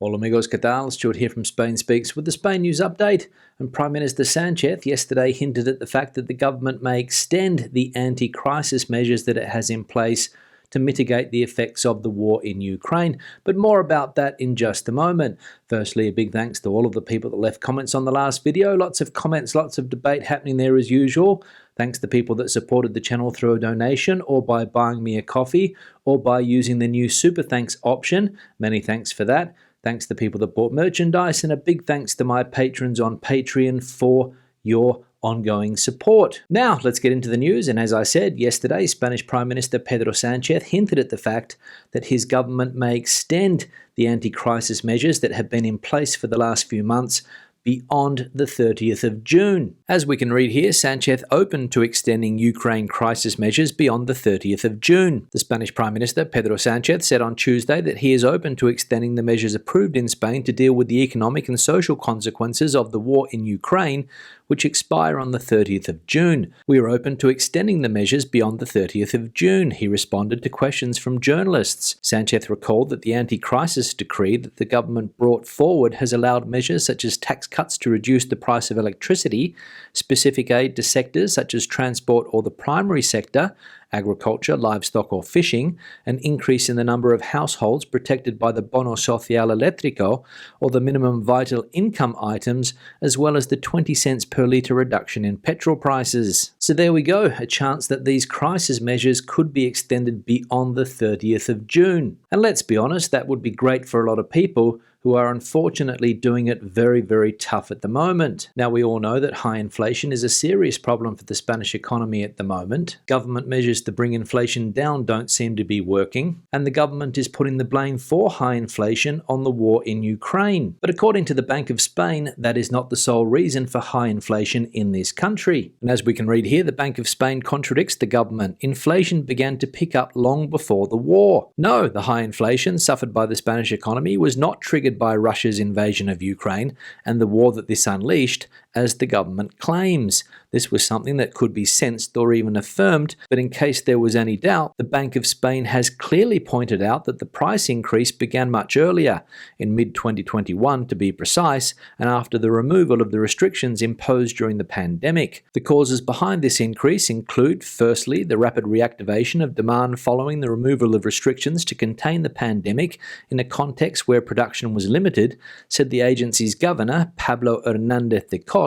Hola amigos, ¿qué tal? Stuart here from Spain Speaks with the Spain News Update. And Prime Minister Sanchez yesterday hinted at the fact that the government may extend the anti-crisis measures that it has in place to mitigate the effects of the war in Ukraine. But more about that in just a moment. Firstly, a big thanks to all of the people that left comments on the last video. Lots of comments, lots of debate happening there as usual. Thanks to people that supported the channel through a donation or by buying me a coffee or by using the new Super Thanks option. Many thanks for that. Thanks to people that bought merchandise, and a big thanks to my patrons on Patreon for your ongoing support. Now, let's get into the news. And as I said yesterday, Spanish Prime Minister Pedro Sánchez hinted at the fact that his government may extend the anti-crisis measures that have been in place for the last few months beyond the 30th of June. As we can read here, Sánchez opened to extending Ukraine crisis measures beyond the 30th of June. The Spanish Prime Minister, Pedro Sánchez, said on Tuesday that he is open to extending the measures approved in Spain to deal with the economic and social consequences of the war in Ukraine, which expire on the 30th of June. We are open to extending the measures beyond the 30th of June, he responded to questions from journalists. Sánchez recalled that the anti-crisis decree that the government brought forward has allowed measures such as tax cuts to reduce the price of electricity, specific aid to sectors such as transport or the primary sector, agriculture, livestock or fishing, an increase in the number of households protected by the Bono Social Eléctrico or the minimum vital income items, as well as the 20 cents per litre reduction in petrol prices. So there we go, a chance that these crisis measures could be extended beyond the 30th of June. And let's be honest, that would be great for a lot of people who are unfortunately doing it very, very tough at the moment. Now, we all know that high inflation is a serious problem for the Spanish economy at the moment. Government measures to bring inflation down don't seem to be working, and the government is putting the blame for high inflation on the war in Ukraine. But according to the Bank of Spain, that is not the sole reason for high inflation in this country. And as we can read here, the Bank of Spain contradicts the government. Inflation began to pick up long before the war. No, the high inflation suffered by the Spanish economy was not triggered by Russia's invasion of Ukraine and the war that this unleashed, as the government claims. This was something that could be sensed or even affirmed, but in case there was any doubt, the Bank of Spain has clearly pointed out that the price increase began much earlier, in mid-2021 to be precise, and after the removal of the restrictions imposed during the pandemic. The causes behind this increase include, firstly, the rapid reactivation of demand following the removal of restrictions to contain the pandemic in a context where production was limited, said the agency's governor, Pablo Hernández de Cos,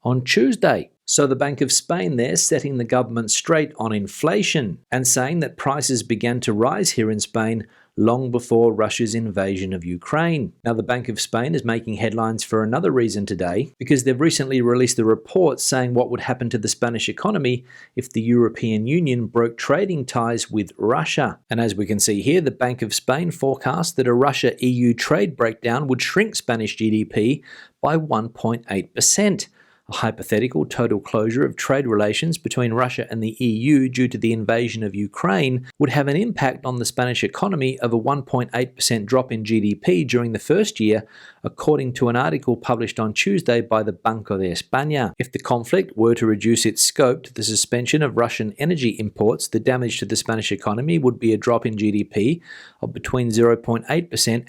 on Tuesday. So the Bank of Spain there setting the government straight on inflation and saying that prices began to rise here in Spain long before Russia's invasion of Ukraine. Now, the Bank of Spain is making headlines for another reason today, because they've recently released a report saying what would happen to the Spanish economy if the European Union broke trading ties with Russia. And as we can see here, the Bank of Spain forecast that a Russia-EU trade breakdown would shrink Spanish GDP by 1.8%. A hypothetical total closure of trade relations between Russia and the EU due to the invasion of Ukraine would have an impact on the Spanish economy of a 1.8% drop in GDP during the first year, according to an article published on Tuesday by the Banco de España. If the conflict were to reduce its scope to the suspension of Russian energy imports, the damage to the Spanish economy would be a drop in GDP of between 0.8%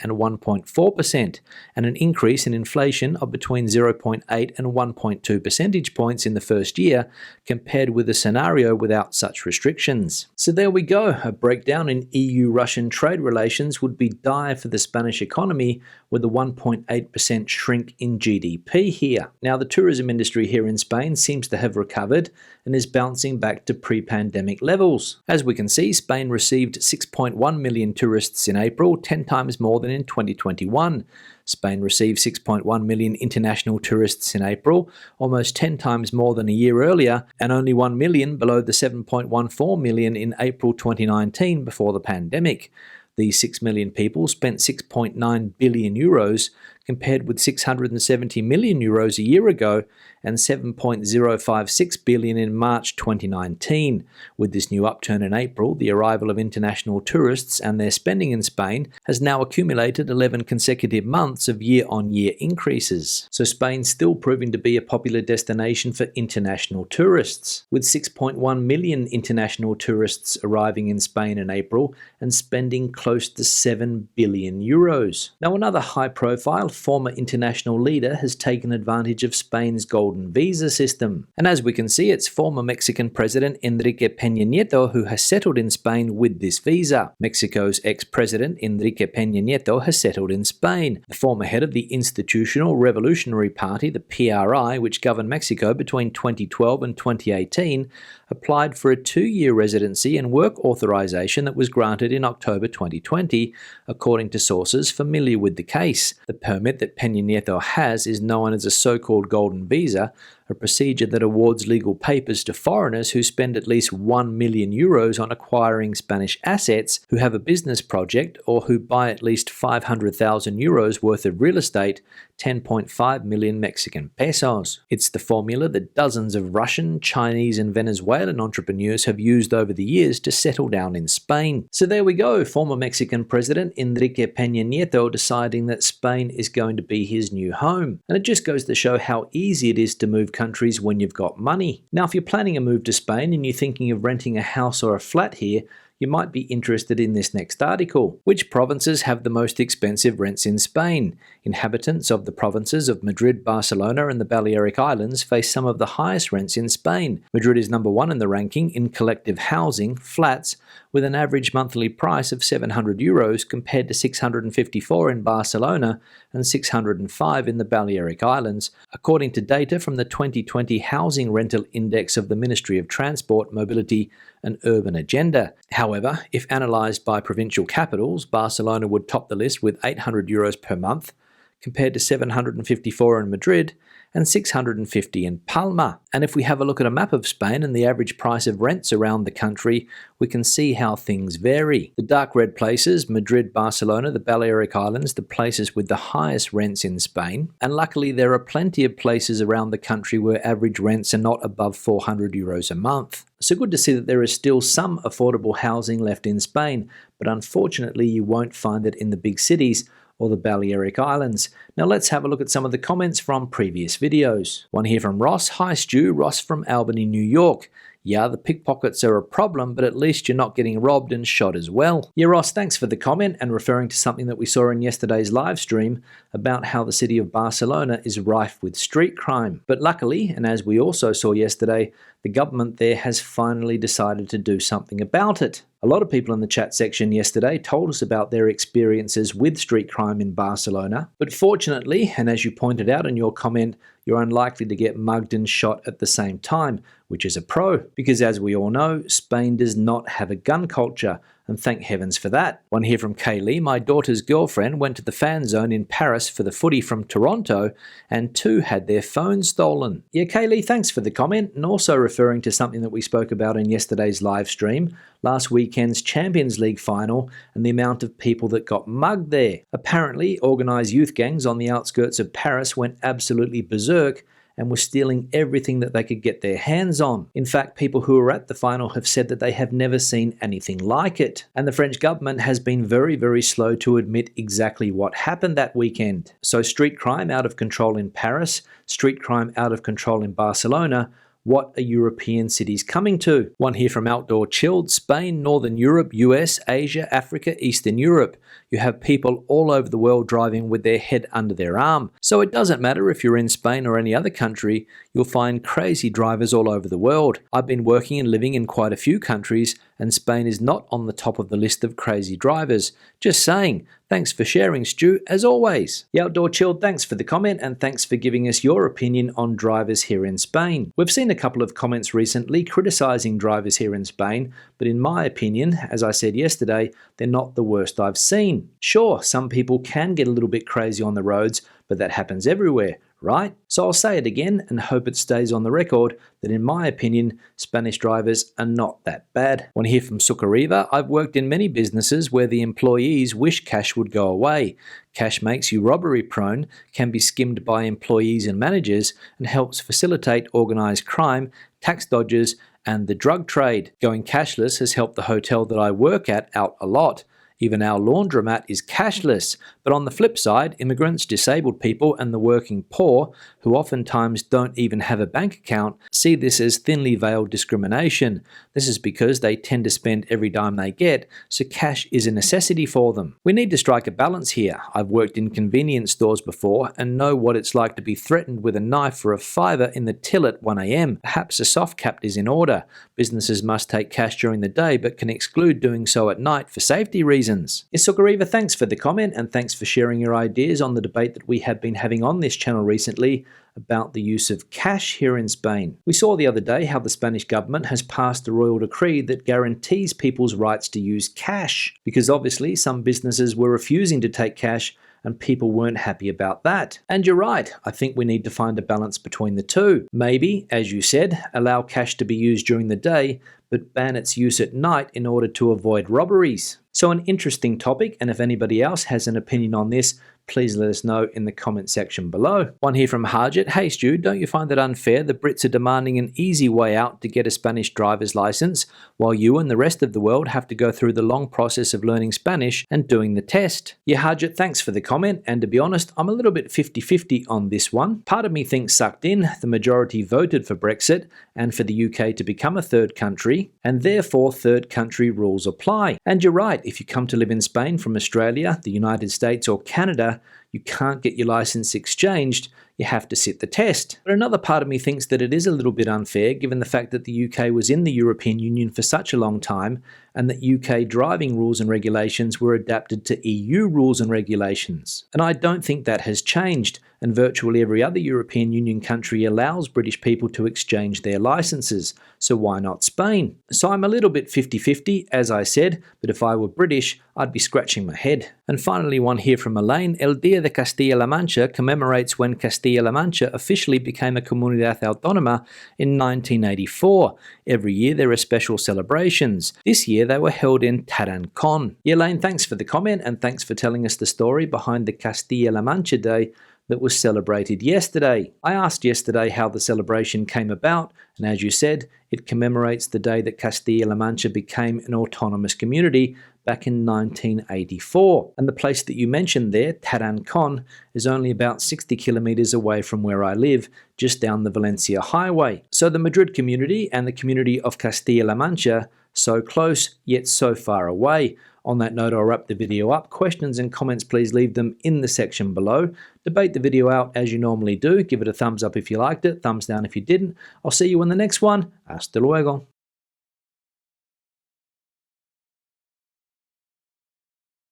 and 1.4%, and an increase in inflation of between 0.8 and 1.2 percentage points in the first year, compared with a scenario without such restrictions. So there we go, a breakdown in EU-Russian trade relations would be dire for the Spanish economy, with a 1.8% shrink in GDP here. Now, the tourism industry here in Spain seems to have recovered and is bouncing back to pre-pandemic levels. As we can see, Spain received 6.1 million tourists in April, 10 times more than in 2021. Spain received 6.1 million international tourists in April, almost 10 times more than a year earlier, and only 1 million below the 7.14 million in April 2019 before the pandemic. These 6 million people spent 6.9 billion euros, compared with 670 million euros a year ago, and $7.056 billion in March 2019. With this new upturn in April, the arrival of international tourists and their spending in Spain has now accumulated 11 consecutive months of year-on-year increases. So Spain's still proving to be a popular destination for international tourists, with 6.1 million international tourists arriving in Spain in April and spending close to 7 billion euros. Now, another high-profile former international leader has taken advantage of Spain's golden visa system. And as we can see, it's former Mexican President Enrique Peña Nieto who has settled in Spain with this visa. Mexico's ex-president Enrique Peña Nieto has settled in Spain. The former head of the Institutional Revolutionary Party, the PRI, which governed Mexico between 2012 and 2018, applied for a 2-year residency and work authorization that was granted in October 2020, according to sources familiar with the case. The permit that Peña Nieto has is known as a so-called golden visa, a procedure that awards legal papers to foreigners who spend at least 1 million euros on acquiring Spanish assets, who have a business project, or who buy at least 500,000 euros worth of real estate, 10.5 million Mexican pesos. It's the formula that dozens of Russian, Chinese, and Venezuelan entrepreneurs have used over the years to settle down in Spain. So there we go, former Mexican President Enrique Peña Nieto deciding that Spain is going to be his new home. And it just goes to show how easy it is to move countries when you've got money. Now, if you're planning a move to Spain and you're thinking of renting a house or a flat here, you might be interested in this next article. Which provinces have the most expensive rents in Spain? Inhabitants of the provinces of Madrid, Barcelona, and the Balearic Islands face some of the highest rents in Spain. Madrid is number 1 in the ranking in collective housing, flats, with an average monthly price of 700 euros compared to 654 in Barcelona and 605 in the Balearic Islands, according to data from the 2020 Housing Rental Index of the Ministry of Transport, Mobility and Urban Agenda. However, if analysed by provincial capitals, Barcelona would top the list with 800 euros per month, compared to 754 in Madrid and 650 in Palma. And if we have a look at a map of Spain and the average price of rents around the country, we can see how things vary. The dark red places, Madrid, Barcelona, the Balearic Islands, the places with the highest rents in Spain. And luckily there are plenty of places around the country where average rents are not above 400 euros a month. So good to see that there is still some affordable housing left in Spain, but unfortunately you won't find it in the big cities or the Balearic Islands. Now let's have a look at some of the comments from previous videos. One here from Ross. Hi Stu, Ross from Albany, New York. Yeah, the pickpockets are a problem, but at least you're not getting robbed and shot as well. Yeah, Ross, thanks for the comment and referring to something that we saw in yesterday's live stream about how the city of Barcelona is rife with street crime. But luckily, and as we also saw yesterday, the government there has finally decided to do something about it. A lot of people in the chat section yesterday told us about their experiences with street crime in Barcelona, but fortunately, and as you pointed out in your comment, you're unlikely to get mugged and shot at the same time, which is a pro, because as we all know, Spain does not have a gun culture, and thank heavens for that. One here from Kaylee. My daughter's girlfriend went to the fan zone in Paris for the footy from Toronto, and 2 had their phones stolen. Yeah, Kaylee, thanks for the comment, and also referring to something that we spoke about in yesterday's live stream, last weekend's Champions League final and the amount of people that got mugged there. Apparently, organised youth gangs on the outskirts of Paris went absolutely berserk and were stealing everything that they could get their hands on. In fact, people who were at the final have said that they have never seen anything like it. And the French government has been very, very slow to admit exactly what happened that weekend. So street crime out of control in Paris, street crime out of control in Barcelona. What are European cities coming to? One here from Outdoor Chilled. Spain, Northern Europe, US, Asia, Africa, Eastern Europe. You have people all over the world driving with their head under their arm. So it doesn't matter if you're in Spain or any other country, you'll find crazy drivers all over the world. I've been working and living in quite a few countries, and Spain is not on the top of the list of crazy drivers. Just saying. Thanks for sharing, Stu, as always. The Outdoor Chilled, thanks for the comment, and thanks for giving us your opinion on drivers here in Spain. We've seen a couple of comments recently criticising drivers here in Spain, but in my opinion, as I said yesterday, they're not the worst I've seen. Sure, some people can get a little bit crazy on the roads, but that happens everywhere. right? So I'll say it again and hope it stays on the record that in my opinion, Spanish drivers are not that bad. One here from Sucariva, I've worked in many businesses where the employees wish cash would go away. Cash makes you robbery prone, can be skimmed by employees and managers, and helps facilitate organised crime, tax dodgers, and the drug trade. Going cashless has helped the hotel that I work at out a lot. Even our laundromat is cashless. But on the flip side, immigrants, disabled people, and the working poor, who oftentimes don't even have a bank account, see this as thinly veiled discrimination. This is because they tend to spend every dime they get, so cash is a necessity for them. We need to strike a balance here. I've worked in convenience stores before and know what it's like to be threatened with a knife for a $5 in the till at 1 a.m. Perhaps a soft cap is in order. Businesses must take cash during the day but can exclude doing so at night for safety reasons. Yes, Sucariva, thanks for the comment and thanks for sharing your ideas on the debate that we have been having on this channel recently about the use of cash here in Spain. We saw the other day how the Spanish government has passed a royal decree that guarantees people's rights to use cash, because obviously some businesses were refusing to take cash and people weren't happy about that. And you're right, I think we need to find a balance between the two. Maybe, as you said, allow cash to be used during the day, but ban its use at night in order to avoid robberies. So an interesting topic, and if anybody else has an opinion on this, please let us know in the comment section below. One here from Harjit, hey Stu, don't you find it unfair the Brits are demanding an easy way out to get a Spanish driver's license, while you and the rest of the world have to go through the long process of learning Spanish and doing the test? Yeah, Harjit, thanks for the comment, and to be honest, I'm a little bit 50-50 on this one. Part of me thinks sucked in, the majority voted for Brexit and for the UK to become a third country, and therefore third country rules apply. And you're right, if you come to live in Spain from Australia, the United States or Canada, you can't get your license exchanged, you have to sit the test. But another part of me thinks that it is a little bit unfair given the fact that the UK was in the European Union for such a long time and that UK driving rules and regulations were adapted to EU rules and regulations. And I don't think that has changed, and virtually every other European Union country allows British people to exchange their licenses, so why not Spain? So I'm a little bit 50-50, as I said, but if I were British, I'd be scratching my head. And finally, one here from Elaine, El Día de Castilla-La Mancha commemorates when Castilla-La Mancha officially became a Comunidad Autónoma in 1984. Every year there are special celebrations. This year they were held in Tarancon. Yeah, Elaine, thanks for the comment and thanks for telling us the story behind the Castilla-La Mancha Day that was celebrated yesterday. I asked yesterday how the celebration came about, and as you said, it commemorates the day that Castilla-La Mancha became an autonomous community back in 1984. And the place that you mentioned there, Tarancon, is only about 60 kilometers away from where I live, just down the Valencia highway. So the Madrid community and the community of Castilla-La Mancha, so close yet so far away. On that note, I'll wrap the video up. Questions and comments, please leave them in the section below. Debate the video out as you normally do. Give it a thumbs up if you liked it, thumbs down if you didn't. I'll see you in the next one. Hasta luego.